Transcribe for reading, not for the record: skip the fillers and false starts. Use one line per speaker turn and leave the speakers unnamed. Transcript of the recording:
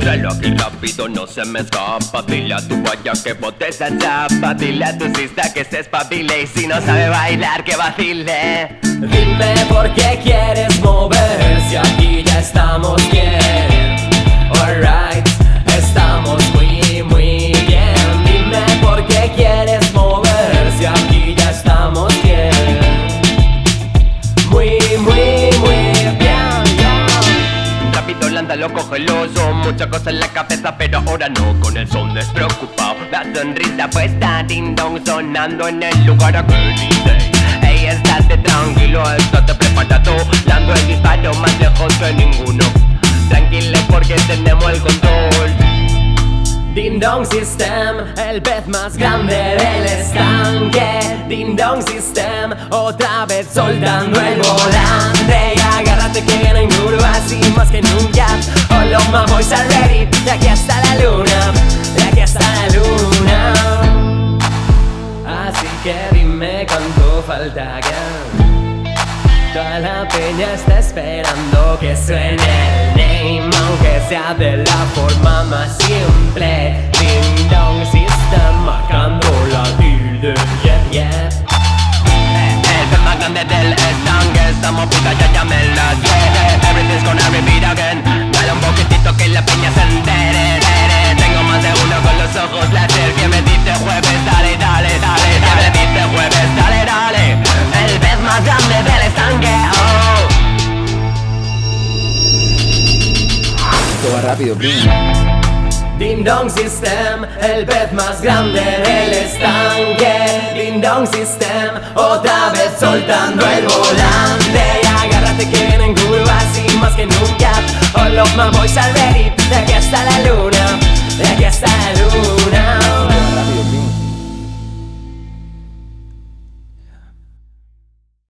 Tráelo aquí rápido, no se me escapa. Dile a tu guaya que bote esa chapa. Dile a tu sista que se espabile. Y si no sabe bailar, que vacile.
Dime por qué quieres mover, si aquí ya estamos bien. Alright, estamos muy muy bien. Dime por qué quieres mover, si aquí ya estamos bien. Muy muy muy bien, yeah.
Rápido, lándalo, cógelo. Son muchas cosas en la cabeza, pero ahora no. Con el son despreocupado, la sonrisa puesta, ding dong sonando en el lugar a que dice. Ey, estate tranquilo, estate preparado. Dando el disparo más lejos que ninguno. Tranquilo porque tenemos el control.
Ding Dong System, el pez más grande del estanque. Ding Dong System, otra vez soltando el volante. Y agárrate que vienen curvas y más que nunca. All of my boys are ready, de aquí hasta la luna, de aquí hasta la luna. Así que dime cuánto falta ya. Toda la peña está esperando que suene el name, aunque sea de la forma más simple. Ding Dong System, marcando la tilde, yeah, yeah.
El pez más grande del estanque, estamos puta, ya llámenla, yeah. Everything's gonna repeat again. Dale un poquitito que la peña se entere. Tengo más de uno con los ojos láser que me dice jueves, dale, dale, dale, dale. Me dice jueves, dale, dale. El pez más grande del estanque, oh.
Esto va rápido, primo.
Ding Dong System, el pez más grande del estanque. Ding Dong System, otra vez soltando el volante. Y agárrate que vienen curvas y más que nunca. All of my boys are ready, de aquí hasta la luna, de aquí hasta la luna.